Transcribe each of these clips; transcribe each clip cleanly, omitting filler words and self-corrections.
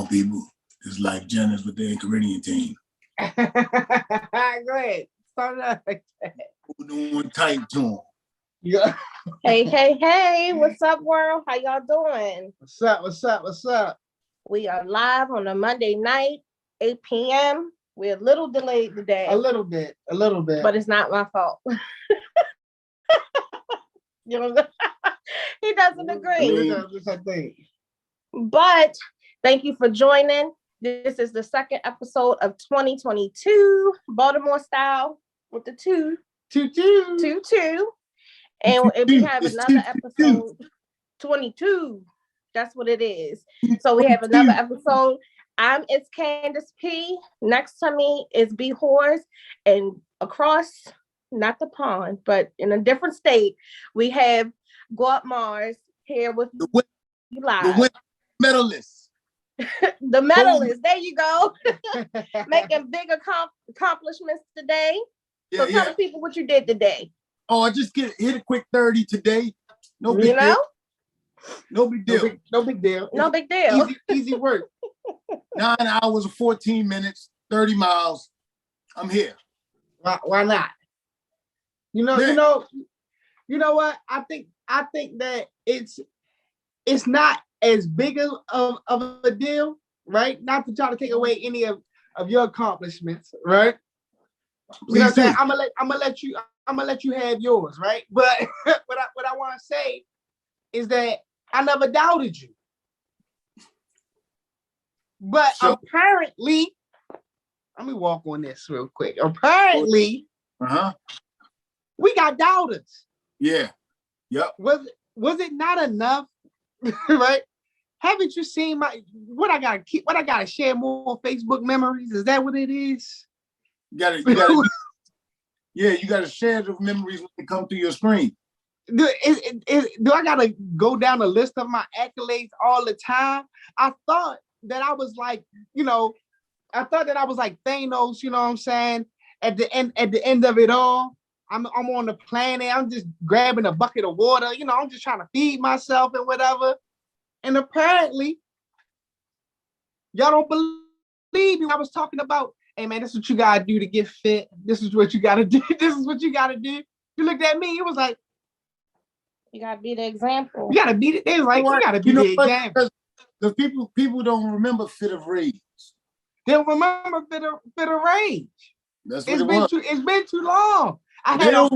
people. It's like Jennings with the Enchiridion Team. Go ahead. Start up like that. Who doing type to them? Yeah. Hey, what's up, world? How y'all doing? What's up? We are live on a Monday night, 8 p.m. We're a little delayed today. A little bit. But it's not my fault. You know, he doesn't agree. But thank you for joining. This is the second episode of 2022, Baltimore style with the two. And we have another episode, 22. That's what it is. So we have another episode. It's Candace P. Next to me is B. Horse. And across, not the pond, but in a different state, we have Guap Mars here with the live. Medalists. The medalists. There you go. Making big accomplishments today. So tell the people what you did today. Oh, I just hit a quick 30 today. No big deal. No big deal. No big deal. No big deal. Easy work. 9 hours and 14 minutes, 30 miles. I'm here. Why not? You know what? I think that it's not as big of a deal, right? Not to try to take away any of your accomplishments, right? You know what I'm saying? I'm gonna let you have yours, right? But what I want to say is that I never doubted you. But apparently, let me walk on this real quick. Apparently, we got doubters. Yeah. Yep. Was it not enough? Right? Haven't you seen what I gotta share more Facebook memories? Is that what it is? You gotta share the memories when they come through your screen. Do I gotta go down the list of my accolades all the time? I thought that I was like, Thanos, you know what I'm saying? At the end of it all, I'm on the planet, I'm just grabbing a bucket of water, I'm just trying to feed myself and whatever. And apparently, y'all don't believe me. I was talking about, hey man, this is what you gotta do to get fit. This is what you gotta do. This is what you gotta do. You looked at me, it was like, you gotta be the example. You gotta be it was like, you gotta be the example. Because people don't remember fit of rage. They don't remember fit of rage. That's what It's been too long. They don't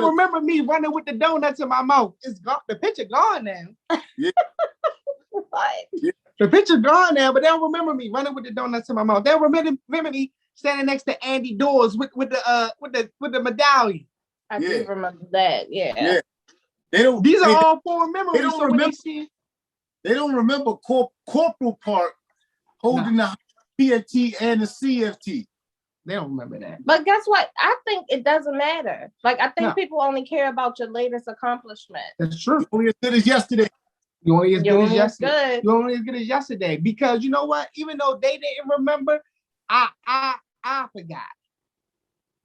remember me running with the donuts in my mouth. It's gone. The picture gone now. Yeah. What? Yeah. The picture gone now, but they don't remember me running with the donuts in my mouth. They remember me standing next to Andy Doors with the medallion. I do remember that. Yeah. These are all foreign memories. They don't remember Corporal Park holding the PFT and the CFT. They don't remember that. But guess what? I think it doesn't matter. Like, I think people only care about your latest accomplishment. That's true. You're only as good as yesterday. You're only as good as yesterday. Because you know what? Even though they didn't remember, I forgot.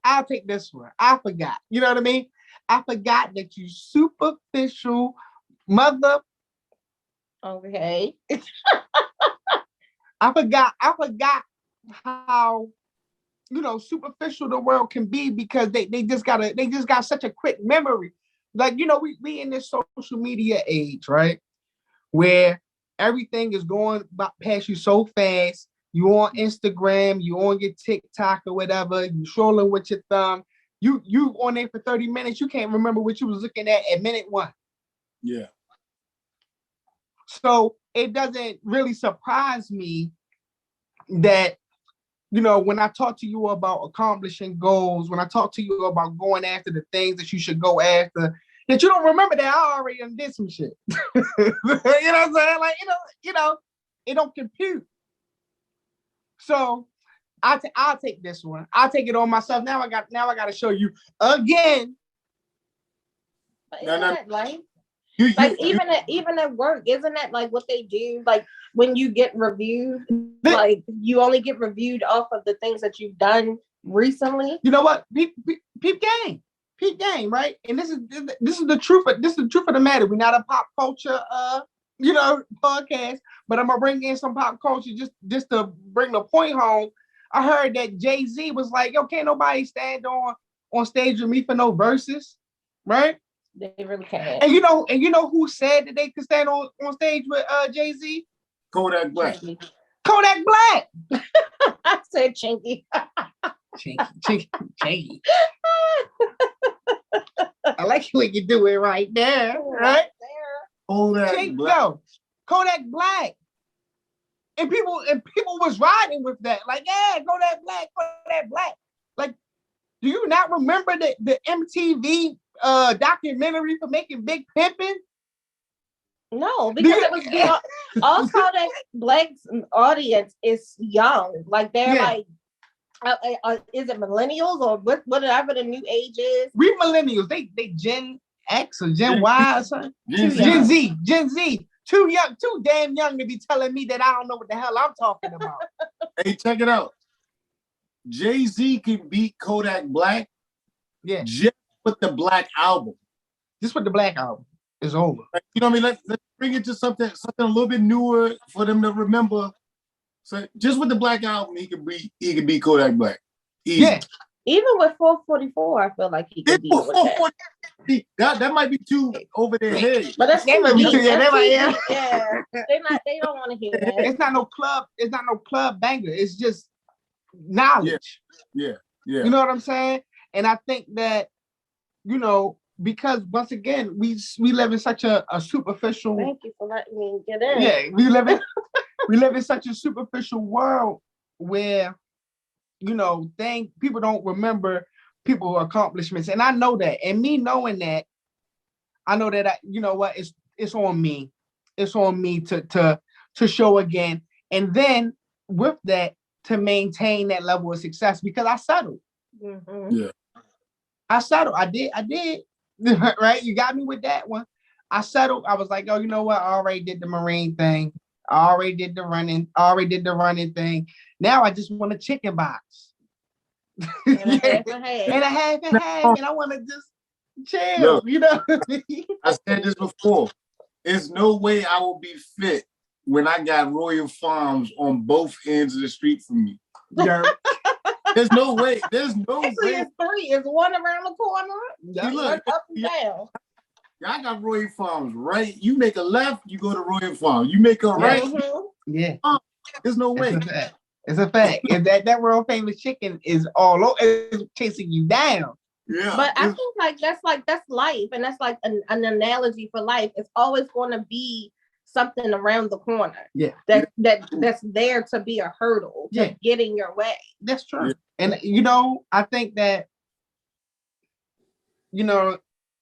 I'll take this one. I forgot. You know what I mean? I forgot that you superficial mother. Okay. I forgot how superficial the world can be because they just got such a quick memory. Like, we in this social media age, right? Where everything is going past you so fast. You on Instagram, you on your TikTok or whatever, you scrolling with your thumb. You on there for 30 minutes, you can't remember what you was looking at minute 1. Yeah. So it doesn't really surprise me that, when I talk to you about accomplishing goals, when I talk to you about going after the things that you should go after, that you don't remember that I already did some shit. You know what I'm saying? Like, it don't compute. So I'll take this one. I'll take it on myself. Now I got to show you again. But isn't that like even at work, isn't that like what they do? Like when you get reviewed, like you only get reviewed off of the things that you've done recently. You know what? Peep game, right? And this is the truth. This is the truth of the matter. We're not a pop culture podcast, but I'm gonna bring in some pop culture just to bring the point home. I heard that Jay-Z was like, yo, can't nobody stand on stage with me for no verses, right? They really can't. And you know who said that they could stand on stage with Jay-Z? Kodak Black. Kodak Black. I said Chinky. Chinky. I like it when you do it right there, right? Kodak Black. Kodak Black. And people was riding with that. Like, yeah, Kodak Black. Like, do you not remember the MTV documentary for Making Big Pimpin'? No, because it was all Kodak Black's audience is young. Like they're like, is it millennials or whatever the new age is? We millennials. They Gen X or Gen Y or something. Gen Z. Too damn young to be telling me that I don't know what the hell I'm talking about. Hey, check it out. Jay-Z can beat Kodak Black. Yeah. Just with the Black album. Just with the Black album. It's over. You know what I mean? Let's bring it to something a little bit newer for them to remember. So just with the Black album, he could beat Kodak Black. Easy. Yeah. Even with 444, I feel like he could beat with that. That might be too over their head. But that's They don't want to hear that. It's not no club banger. It's just knowledge. Yeah. You know what I'm saying? And I think that, because once again, we live in such a superficial. Thank you for letting me get in. Yeah, we live in such a superficial world where, people don't remember people's accomplishments, and I know that. And me knowing that, I know that it's on me. It's on me to show again, and then with that to maintain that level of success because I settled. Mm-hmm. Yeah, I settled. I did. Right? You got me with that one. I settled. I was like, oh, you know what? I already did the Marine thing. I already did the running thing. Now I just want a chicken box. And a half and half. And I want to just chill. Look, I said this before. There's no way I will be fit when I got Royal Farms on both ends of the street from me. Yeah. There's no way. Actually, it's three. It's one around the corner. One up and down. I got Royal Farms, right? You make a left, you go to Royal Farms. You make a right. Yeah. There's no way. It's a fact. If that world famous chicken is all over, it's chasing you down. Yeah. But I think that's life, and that's like an analogy for life. It's always going to be something around the corner. Yeah. That's there to be a hurdle to get in your way. That's true. Yeah. And I think that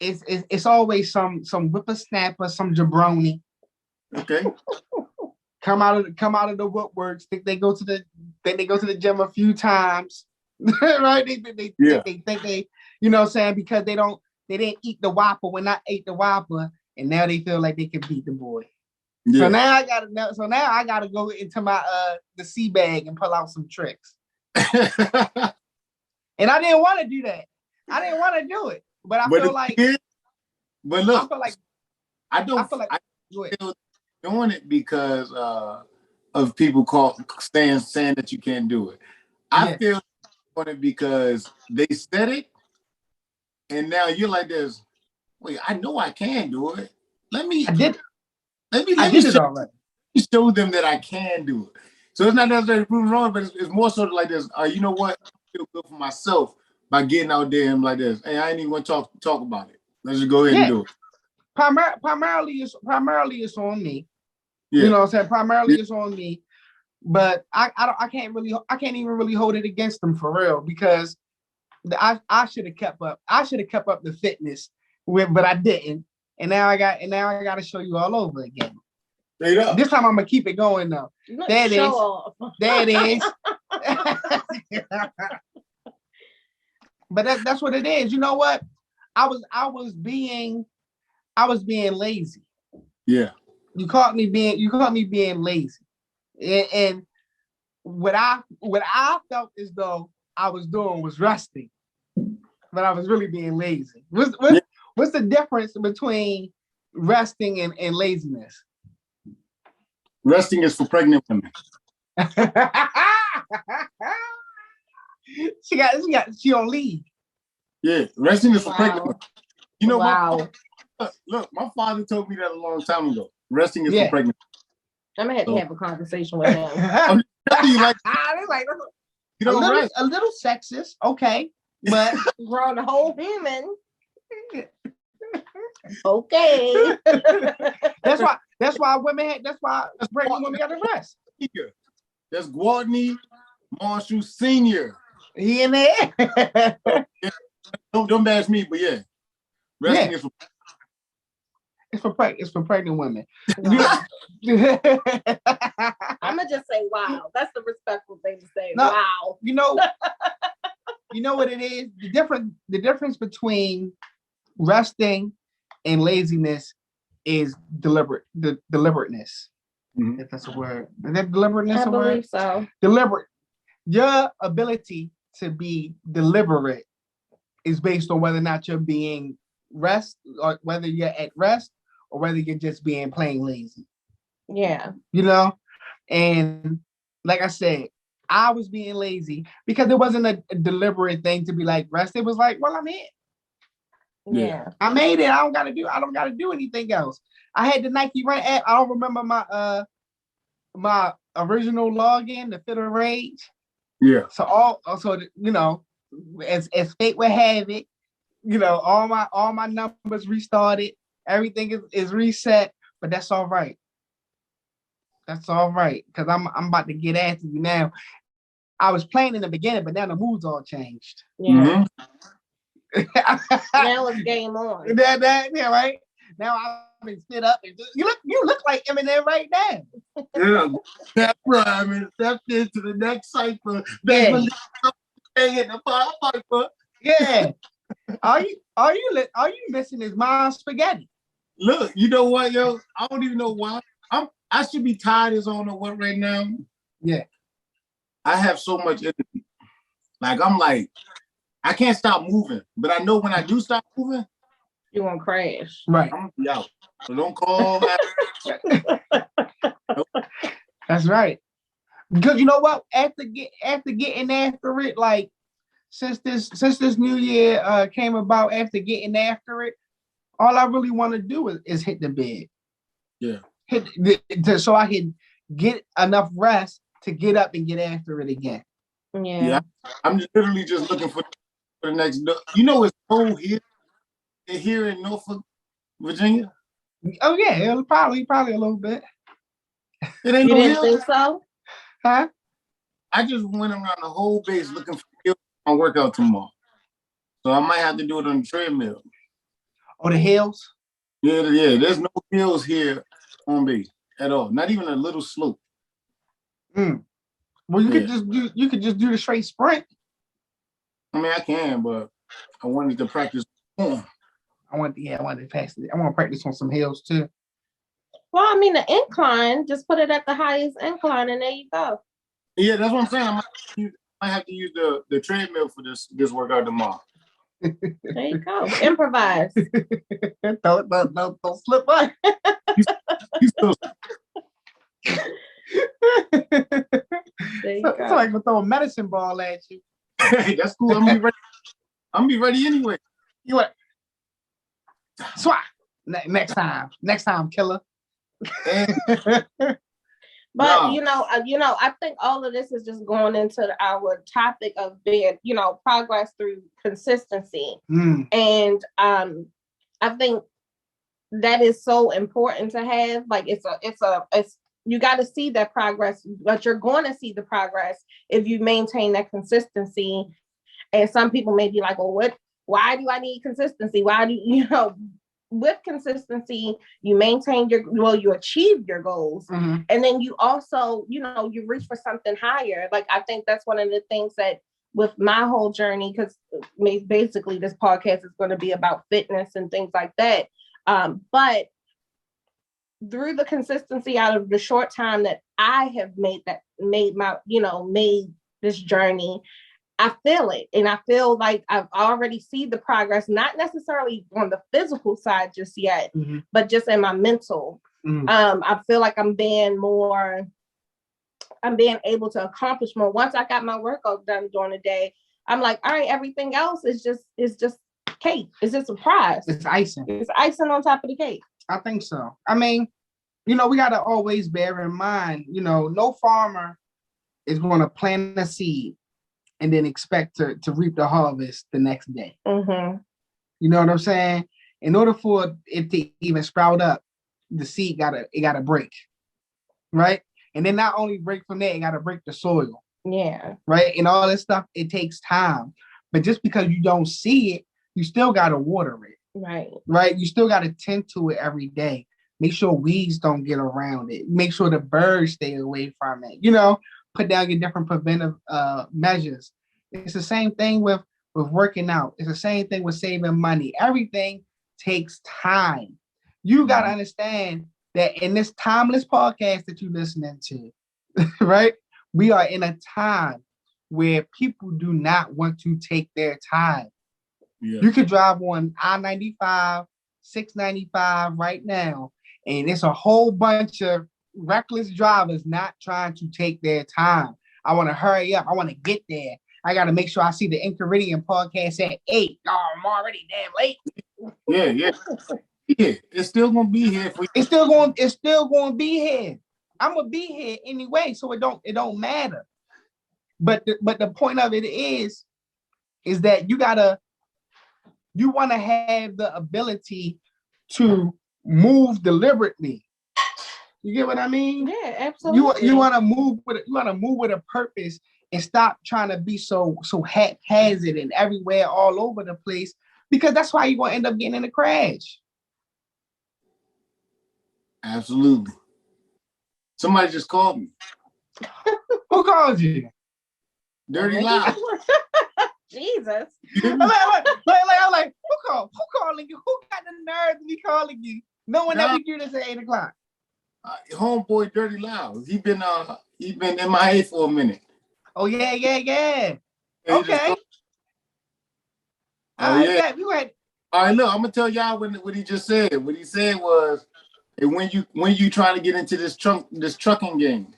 it's always some whippersnapper, some jabroni. Okay. come out of the woodworks. Think they go to the gym a few times. Right? They think they, what I'm saying, because they didn't eat the Whopper when I ate the Whopper, and now they feel like they can beat the boy. Yeah. So now I gotta go into my the sea bag and pull out some tricks. And I didn't want to do that. I didn't want to do it. But I feel like I feel like doing it because of people saying that you can't do it. I feel doing it because they said it, and now you're like this. Wait, I know I can do it. Let me show them that I can do it. So it's not necessarily proven wrong, but it's more sort of like this. You know what? I feel good for myself by getting out there and like this. Hey, I ain't even going to talk about it. Let's just go ahead and do it. Primarily it's on me. Yeah. You know what I'm saying? Primarily it's on me. But I can't even really hold it against them for real, because I should have kept up. I should have kept up the fitness but I didn't. And now I got to show you all over again. This time I'm gonna keep it going though. There it is. But that's what it is. You know what? I was being lazy. Yeah. You caught me being lazy. And what I felt as though I was doing was resting, but I was really being lazy. What's the difference between resting and laziness? Resting is for pregnant women. She on leave. Yeah, resting is for pregnant women. You know wow. Look, my father told me that a long time ago. Resting is for pregnant women. I'm gonna have to have a conversation with him. I'm telling you, like, you know, a little sexist, okay, but grown a whole human. Okay. That's why pregnant women got to rest. That's Gwardney Marshall Sr. He in there. Don't bash me, but yeah. Resting is for it's for pregnant women. Wow. I'm gonna just say wow. That's the respectful thing to say. No, wow. You know what it is? The difference between resting and laziness is deliberateness. Mm-hmm. If that's a word. Is that deliberateness I a word? I believe so. Deliberate. Your ability to be deliberate is based on whether or not you're being rest, or whether you're at rest, or whether you're just being plain lazy. Yeah. You know? And like I said, I was being lazy because it wasn't a deliberate thing to be like rest. It was like, well, I'm in. Yeah. I made it. I don't gotta do anything else. I had the Nike Run app. I don't remember my original login, the Fit of Rage. Yeah. So as fate would have it, all my numbers restarted. Everything is reset, but that's all right. That's all right, because I'm about to get after you now. I was playing in the beginning, but now the mood's all changed. Yeah. Now it's game on. Yeah, right. Now I'm been sit up and you look like Eminem right now. Yeah, that's right. I mean, stepped into the next cipher. Yeah. Yeah. Are you missing his mom's spaghetti? Look, you know what, yo? I don't even know why. I should be tired as I don't know what right now. Yeah. I have so much energy. I'm like, I can't stop moving. But I know when I do stop moving, you're gonna crash. Right. I'm gonna be out. So don't call. That's right. Because you know what? After getting after it, like since this new year came about, after getting after it, all I really want to do is hit the bed. Yeah. So I can get enough rest to get up and get after it again. Yeah. I'm literally just looking for the next. It's cold here in Norfolk, Virginia. Oh yeah, it'll probably a little bit. It ain't you no didn't hill. think so? Huh? I just went around the whole base looking for hills for my workout tomorrow. So I might have to do it on the treadmill. Oh, the hills? Yeah. There's no hills here on base at all. Not even a little slope. Well, you could just do the straight sprint. I mean, I can, but I wanted to practice. I want to practice. I want to practice on some hills too. Well, I mean, the incline, just put it at the highest incline, and there you go. Yeah, that's what I'm saying. I might have to use the treadmill for this workout tomorrow. There you go. Improvise. don't slip up. You still. It's like we're throwing a medicine ball at you. Hey, that's cool. I'm gonna be ready anyway. You what? Swat. Next time, killer. But I think all of this is just going into our topic of being, progress through consistency. And I think that is so important to have. Like it's you got to see that progress, but you're going to see the progress if you maintain that consistency. And some people may be like, well, why do I need consistency? Why do with consistency, you maintain you achieve your goals. Mm-hmm. And then you also, you reach for something higher. Like, I think that's one of the things that with my whole journey, because basically this podcast is going to be about fitness and things like that. But through the consistency out of the short time that I have made this journey, I feel it. And I feel like I've already seen the progress, not necessarily on the physical side just yet, mm-hmm. but just in my mental. I feel like I'm being able to accomplish more. Once I got my workout done during the day, I'm like, all right, everything else is just cake. It's just a surprise. It's icing. It's icing on top of the cake. I think so. I mean, we got to always bear in mind, no farmer is going to plant a seed and then expect to reap the harvest the next day. Mm-hmm. You know what I'm saying? In order for it to even sprout up, the seed gotta break, right? And then not only break from there, it gotta break the soil. Yeah. Right? And all this stuff, it takes time. But just because you don't see it, you still gotta water it. Right. Right? You still gotta tend to it every day. Make sure weeds don't get around it. Make sure the birds stay away from it. Put down your different preventive measures. It's the same thing with working out. It's the same thing with saving money. Everything takes time. You got to understand that in this timeless podcast that you're listening to, right? We are in a time where people do not want to take their time. Yeah. You could drive on I-95, 695 right now, and it's a whole bunch of reckless drivers not trying to take their time. I want to hurry up. I want to get there. I got to make sure I see the Enchiridion podcast at 8. Oh, I'm already damn late. Yeah. It's still gonna be here for you. It's still going to be here. I'm gonna be here anyway, so it don't matter. But the point of it is that you want to have the ability to move deliberately. You get what I mean? Yeah, absolutely. You want to move with a purpose and stop trying to be so haphazard and everywhere all over the place, because that's why you're gonna end up getting in a crash. Absolutely. Somebody just called me. Who called you? Dirty Loud. Jesus. I'm like, who calling you? Who got the nerve to be calling you? No one ever do this at 8 o'clock. Homeboy Dirty Loud. He been in my head for a minute. Oh yeah. Okay. All right, look, I'm gonna tell y'all what he just said. What he said was, hey, when you trying to get into this trucking game.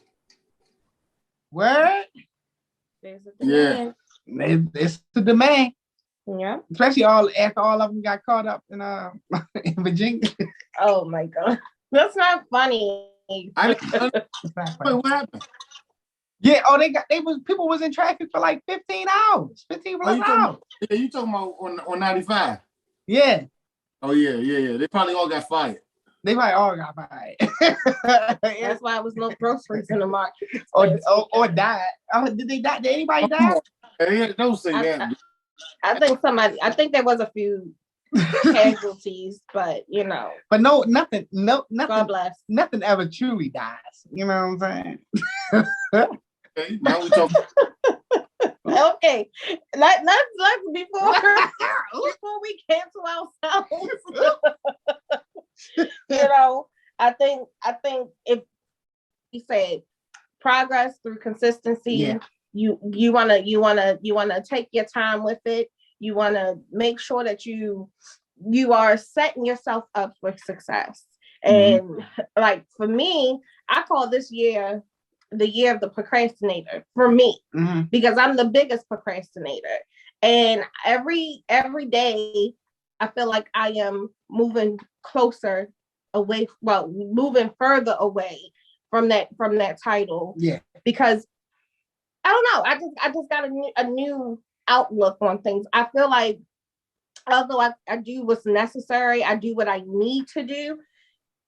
What? There's a demand. Yeah. It's the demand. Yeah. Especially after all of them got caught up in Virginia. Oh my God. That's not funny. Wait, what happened? Yeah, people was in traffic for like 15 hours. 15 plus hours. You talking about on 95? Yeah. Oh yeah. They probably all got fired. That's why it was no groceries in the market. or died. Did they die? Did anybody die? Hey, don't say that. I think there was a few casualties, but But nothing. God bless. Nothing ever truly dies. You know what I'm saying? Okay, now we talking. Okay, let's before we cancel ourselves. I think if you said progress through consistency, you wanna take your time with it. You wanna make sure that you are setting yourself up for success. And like for me, I call this year the year of the procrastinator for me, because I'm the biggest procrastinator. And every day I feel like I am moving further away from that title. Yeah. Because I don't know, I just got a new outlook on things. I feel like although I do what's necessary, I do what I need to do.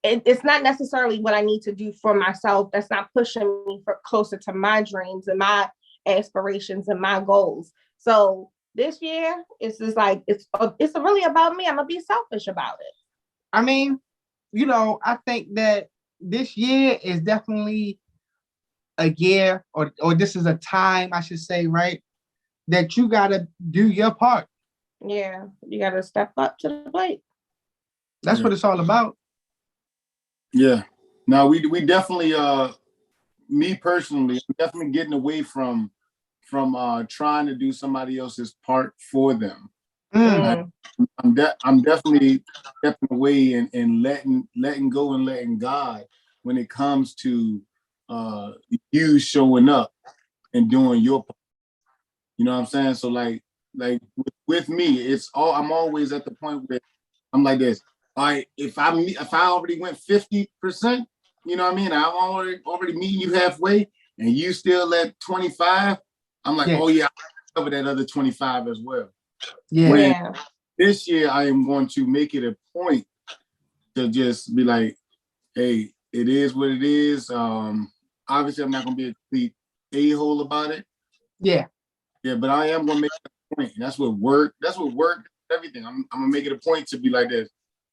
It's not necessarily what I need to do for myself. That's not pushing me closer to my dreams and my aspirations and my goals. So this year, it's just like, it's really about me. I'm gonna be selfish about it. I mean, I think that this year is definitely a year, or this is a time, I should say, right, that you gotta do your part. Yeah, you gotta step up to the plate. That's what it's all about. Yeah. Now we definitely me personally, I'm definitely getting away from trying to do somebody else's part for them. I'm definitely stepping away and letting go and letting God when it comes to you showing up and doing your part. You know what I'm saying? So like with me, I'm always at the point where I'm like this. All right, if I already went 50%, you know what I mean? I'm already meeting you halfway, and you still at 25. I'm like, oh yeah, I'll cover that other 25 as well. Yeah. This year I am going to make it a point to just be like, hey, it is what it is. Obviously, I'm not going to be a complete a-hole about it. Yeah. Yeah, but I am going to make it a point. And that's what work. Everything. I'm going to make it a point to be like this.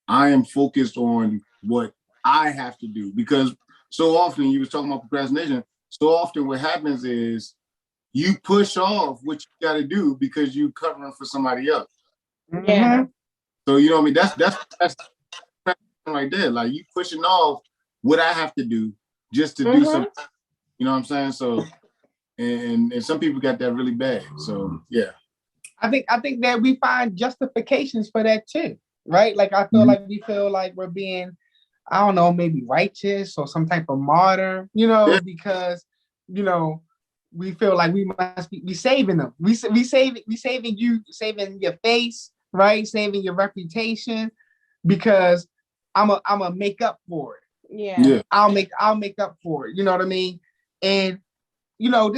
I am focused on what I have to do, because so often, you was talking about procrastination. So often what happens is you push off what you got to do because you covering for somebody else. Yeah. So you know what I mean? That's right there. Like, you pushing off what I have to do just to do something. You know what I'm saying? So and some people got that really bad. So yeah. I think that we find justifications for that too, right? Like I feel like we feel like we're being, I don't know, maybe righteous or some type of martyr, because we feel like we must be saving them. We saving you, saving your face, right? Saving your reputation, because I'm a make up for it. Yeah. I'll make up for it. You know what I mean? And I feel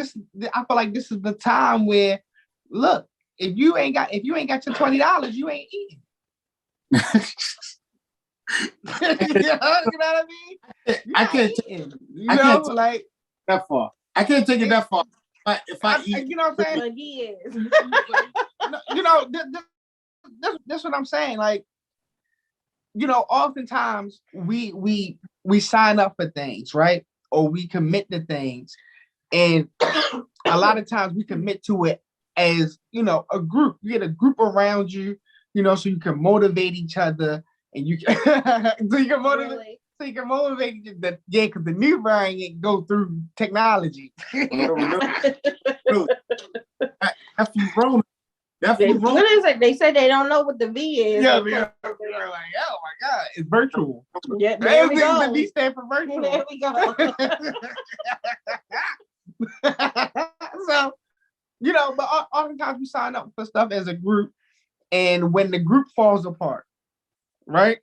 like this is the time where, look, if you ain't got your $20, you ain't eating. You know what I mean? I can't take that far. I can't take it that far. If I eat, you know what I'm saying? He is. That's what I'm saying. Like, oftentimes we sign up for things, right? Or we commit to things, and a lot of times we commit to it as a group. You get a group around you, so you can motivate each other, and you can so you can motivate. Really? So you can motivate because the new variant go through technology. That's wrong. What is it? They say they don't know what the V is. Yeah, they're like, oh my God, it's virtual. Yeah, there we go. The V stand for virtual. There we go. So, but oftentimes we sign up for stuff as a group, and when the group falls apart, right?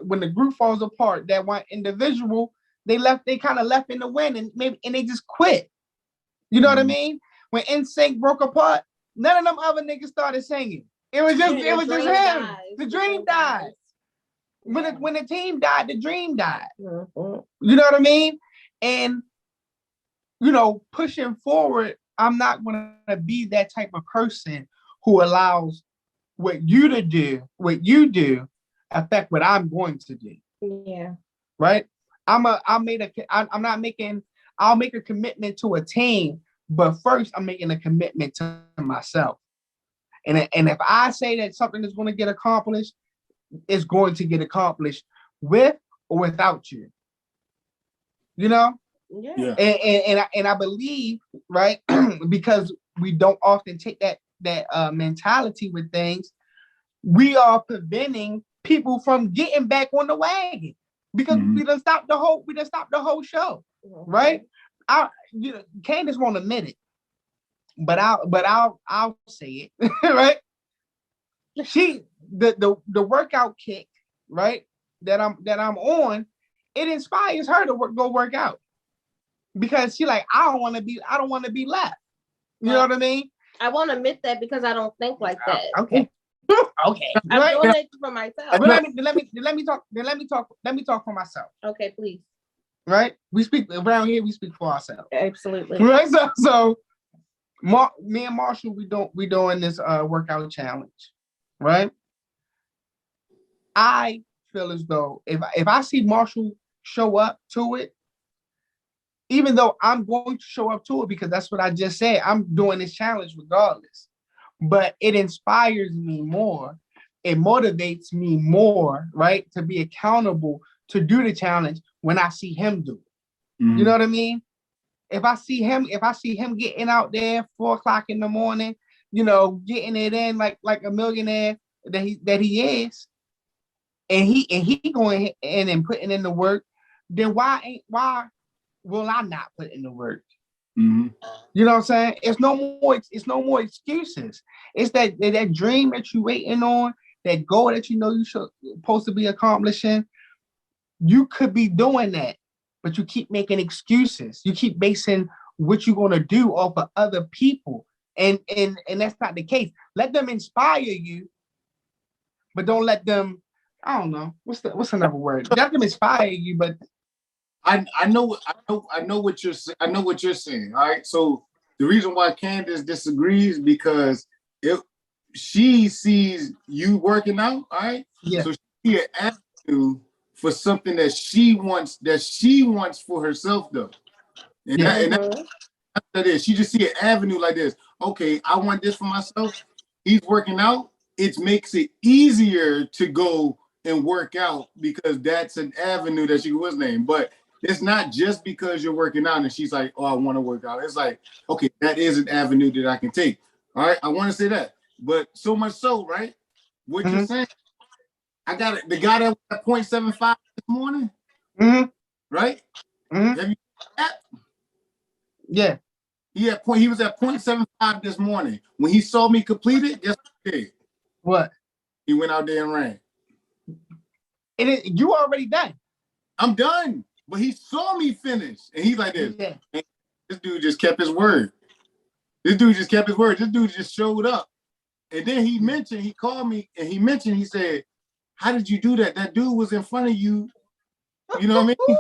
When the group falls apart, that one individual, they kind of left in the wind, and they just quit. You know what I mean? When NSYNC broke apart, none of them other niggas started singing. It was just him. The dream died. When the team died, the dream died. You know what I mean? And pushing forward, I'm not going to be that type of person who allows what you do affect what I'm going to do. Yeah. Right? I'll make a commitment to a team, but first I'm making a commitment to myself. And if I say that something is going to get accomplished, it's going to get accomplished with or without you. Yeah. And I believe, right, because we don't often take that mentality with things, we are preventing people from getting back on the wagon, because we done stopped the whole show, right? Candace won't admit it, but I'll say it, right? The workout kick, right, that I'm on, it inspires her to go work out, because she like, I don't want to be left. You know what I mean? I won't admit that because I don't think like that. Okay. Okay. I'm doing it for myself. But let me talk for myself. Okay, please. Right? We speak around here. We speak for ourselves. Absolutely. Right. So me and Marshall, we doing this workout challenge. Right. I feel as though if I see Marshall show up to it, even though I'm going to show up to it because that's what I just said, I'm doing this challenge regardless. But it inspires me more. It motivates me more, right, to be accountable to do the challenge when I see him do it. You know what I mean? If I see him getting out there 4:00 in the morning, getting it in like a millionaire that he is, and he going in and putting in the work, then why will I not put in the work? Mm-hmm. You know what I'm saying? It's no more excuses. It's that dream that you waiting on, that goal that you supposed to be accomplishing. You could be doing that, but you keep making excuses. You keep basing what you're gonna do off of other people, and that's not the case. Let them inspire you, but don't let them. I don't know what's another word. Let them inspire you, but I know what you're saying. All right. So the reason why Candace disagrees because she sees you working out, all right? Yeah. So she an avenue for something that she wants for herself though. And that is, she just see an avenue like this. Okay, I want this for myself. He's working out. It makes it easier to go and work out because that's an avenue that she was named. But it's not just because you're working out and she's like, oh, I want to work out. It's like, okay, that is an avenue that I can take. All right, I want to say that. But so much so, right? What you're saying, I got it. The guy that was at 0.75 this morning, right? Have you seen that? Yeah. He was at 0.75 this morning. When he saw me complete it, guess what he did? What? He went out there and ran. You already done. I'm done. But he saw me finish. And he's like this. Yeah. And this dude just kept his word. This dude just showed up. And then he called me and he said, how did you do that? That dude was in front of you. You know what I mean?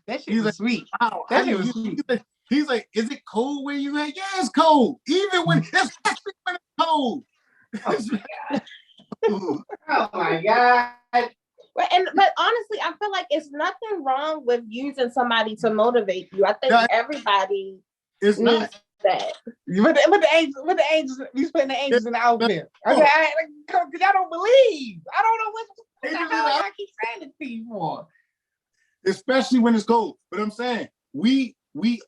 That shit was sweet. Wow. That shit was sweet. He's like, is it cold where you at? Yeah, it's cold. Especially when it's cold. Oh my God. But honestly, I feel like it's nothing wrong with using somebody to motivate you. I think everybody needs that. With the angels, you putting the angels in the outfit. Okay, because I don't believe. I don't know what the hell I keep saying it to you for. Especially when it's cold. But I'm saying we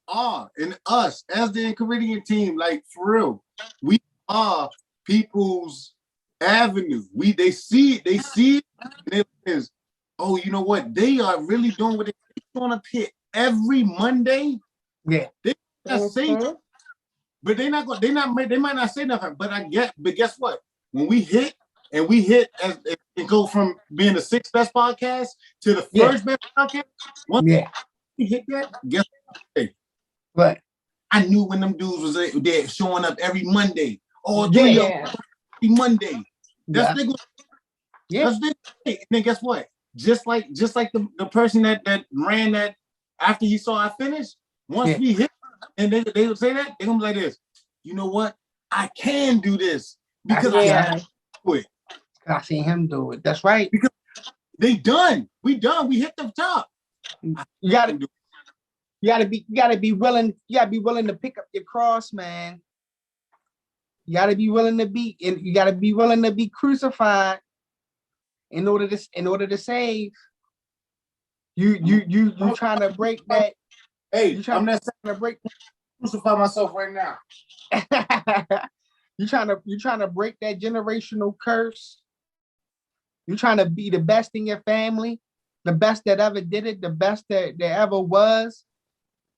are, and us as the Enchiridion team, like for real, we are people's avenue. They see it, and it is, oh, you know what? They are really doing what they're on a pit every Monday. Yeah. They not say, but they might not say nothing. But guess what? When we hit and go from being the 6th best podcast to the first best podcast, we hit that, guess what? What? I knew when them dudes was there showing up every Monday. Every Monday. That's big. That's big. And then guess what? Just like the person that ran that after he saw I finished, once we hit and they would say that, they're gonna be like this. You know what? I can do this because I do it. I seen him do it. That's right. Because they done. We done. We hit the top. You gotta be willing. You gotta be willing to pick up your cross, man. You gotta be willing to be, and you gotta be willing to be crucified in order to save. You trying to break that. Hey, I'm not trying to crucify myself right now. You trying to break that generational curse. You trying to be the best in your family, the best that ever did it, the best that there ever was,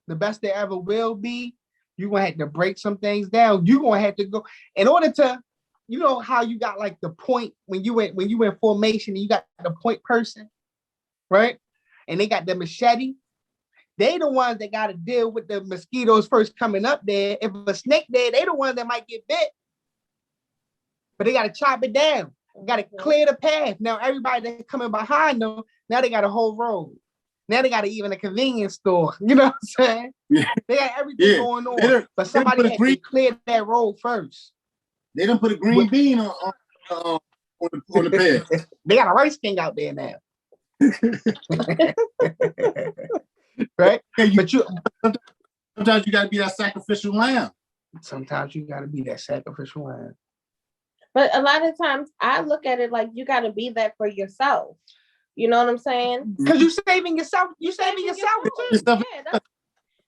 the best there ever will be. You're gonna have to break some things down. You're gonna have to go in order to, you know how you got like the point when you in formation and you got the point person, right? And they got the machete. They the ones that got to deal with the mosquitoes first coming up there. If a snake there, they the ones that might get bit. But they got to chop it down. Got to clear the path. Now everybody that's coming behind them, now they got a whole road. Now they got even a convenience store. You know what I'm saying? Yeah. They got everything going on. But somebody has to clear that road first. They don't put a green bean on the path. They got a rice king out there now. Right? But sometimes you gotta be that sacrificial lamb. Sometimes you gotta be that sacrificial lamb. But a lot of times I look at it like you gotta be that for yourself. You know what I'm saying? Because you're saving yourself. You're saving yourself too.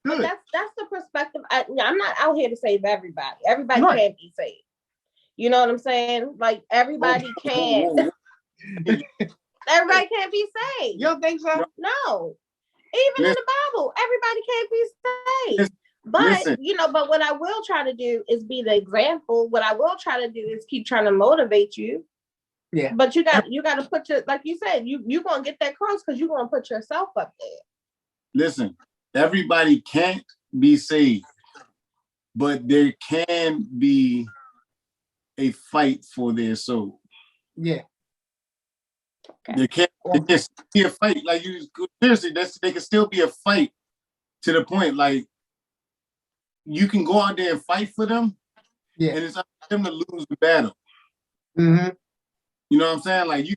but that's the perspective. I'm not out here to save everybody. Everybody Right. can't be saved. You know what I'm saying? Like everybody can't. Everybody can't be saved. You don't think so? No. Even in the Bible, everybody can't be saved. But but what I will try to do is be the example. What I will try to do is keep trying to motivate you. Yeah. But you got to put your, like you said, you're gonna get that cross because you're gonna put yourself up there. Listen, everybody can't be saved, but there can be a fight for their soul. Yeah. Okay. There can be a fight. Like you seriously, they can still be a fight to the point like you can go out there and fight for them, and it's up to them to lose the battle. Mm-hmm. You know what I'm saying? Like you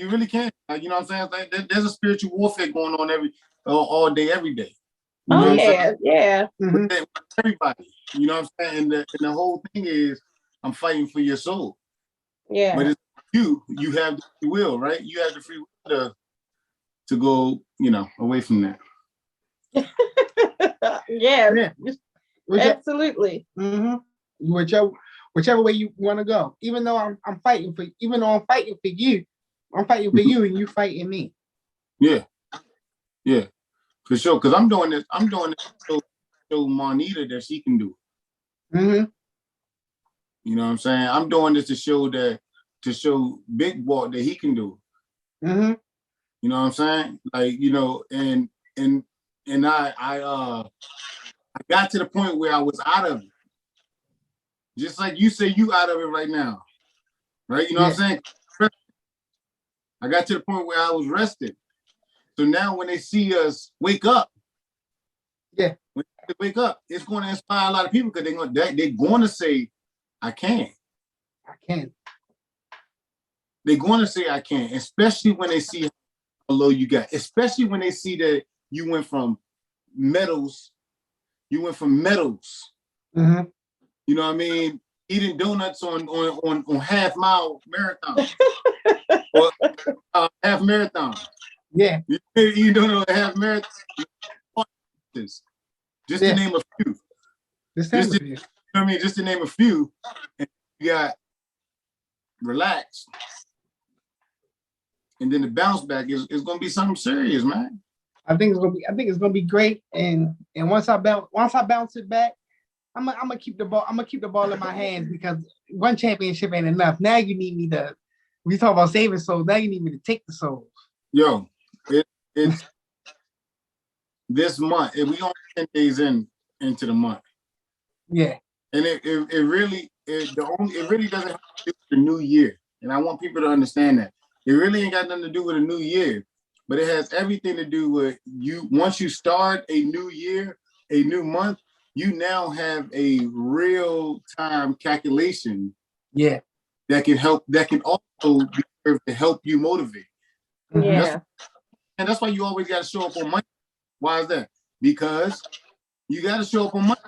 really can. Like, you know what I'm saying? Like, there's a spiritual warfare going on all day, every day. You know yeah. Mm-hmm. With everybody. You know what I'm saying? And the whole thing is, I'm fighting for your soul. Yeah. But it's you have the free will, right? You have the free will to go, away from that. Yeah. Absolutely. Mm-hmm. Whichever way you want to go. Even though I'm fighting for you, I'm fighting for you and you fighting me. Yeah. Yeah. For sure. Because I'm doing this to show Monita that she can do it. Mm-hmm. You know what I'm saying? I'm doing this to show Big Walt that he can do it. Mm-hmm. You know what I'm saying? Like, and I got to the point where I was out of it. Just like you say you out of it right now. Right? You know what I'm saying? I got to the point where I was rested. So now when they see us wake up, when they wake up, it's going to inspire a lot of people because they're going to say, I can. They're going to say I can, especially when they see how low you got, especially when they see that you went from medals. Mm-hmm. You know what I mean? Eating donuts on half mile marathon. Or half marathon. Yeah. You don't know half marathon. Just to name a few. You know what I mean? Just to name a few. And you got relaxed. And then the bounce back is going to be something serious, man. I think it's gonna be great. And once I bounce it back, I'm gonna keep the ball. I'm gonna keep the ball in my hands because one championship ain't enough. Now you need me to. We talk about saving souls. Now you need me to take the souls. Yo, it's this month. We only 10 days into the month. Yeah. And it really doesn't have to do with the new year. And I want people to understand that. It really ain't got nothing to do with a new year, but it has everything to do with you. Once you start a new year, a new month, you now have a real time calculation. Yeah. That can also be served to help you motivate. Yeah. That's why you always got to show up on Monday. Why is that? Because you got to show up on Monday.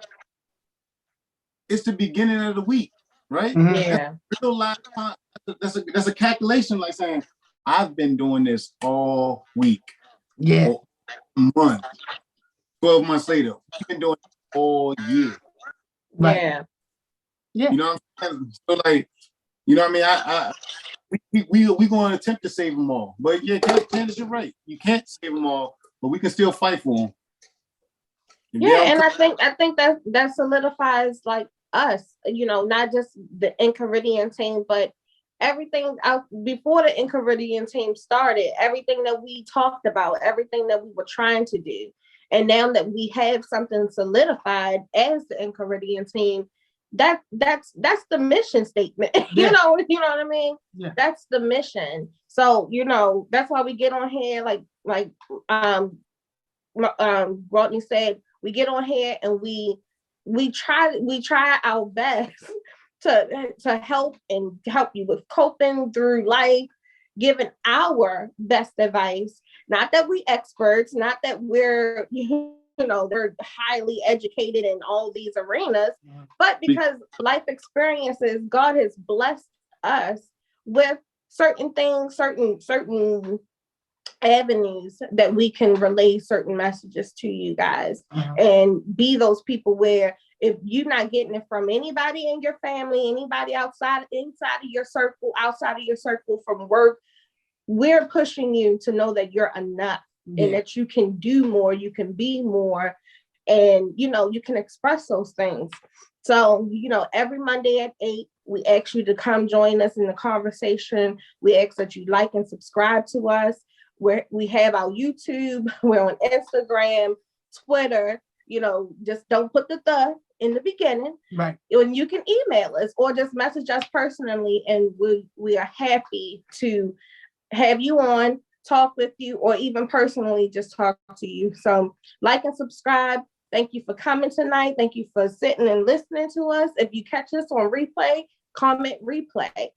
It's the beginning of the week, right? Yeah. Real life time. That's a calculation, like saying, I've been doing this all week. Yeah. Or a month. 12 months later, you've been doing it all year. Right. Yeah. Yeah. You know what I'm saying? So like, you know what I mean? We going to attempt to save them all. But yeah, Candace, you're right. You can't save them all, but we can still fight for them. And I think that solidifies like us, not just the Enchiridion team, but everything out before the Enchiridion team started, everything that we talked about, everything that we were trying to do. And now that we have something solidified as the Enchiridion team, that's the mission statement. Yeah. You know what I mean? Yeah. That's the mission. So, that's why we get on here like Rodney said, we get on here and we try our best to help you with coping through life, giving our best advice. Not that we experts, not that we're we're highly educated in all these arenas, but because life experiences, God has blessed us with certain things, certain avenues that we can relay certain messages to you guys, and be those people where if you're not getting it from anybody in your family, anybody inside of your circle, outside of your circle, from work, we're pushing you to know that you're enough, and that you can do more, you can be more, and you can express those things. So, every Monday at 8, we ask you to come join us in the conversation. We ask that you like and subscribe to us. We have our YouTube, we're on Instagram, Twitter, just don't put the in the beginning. Right. And you can email us or just message us personally, and we are happy to have you on, talk with you, or even personally just talk to you. So like and subscribe. Thank you for coming tonight. Thank you for sitting and listening to us. If you catch us on replay, comment replay.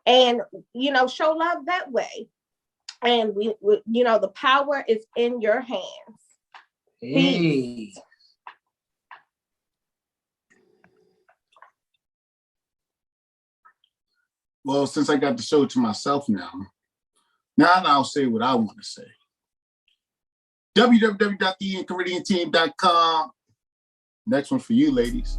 And, show love that way. And we the power is in your hands. Peace. Well, since I got the show to myself now I'll say what I want to say. www.theenchiridionteam.com. Next one for you, ladies.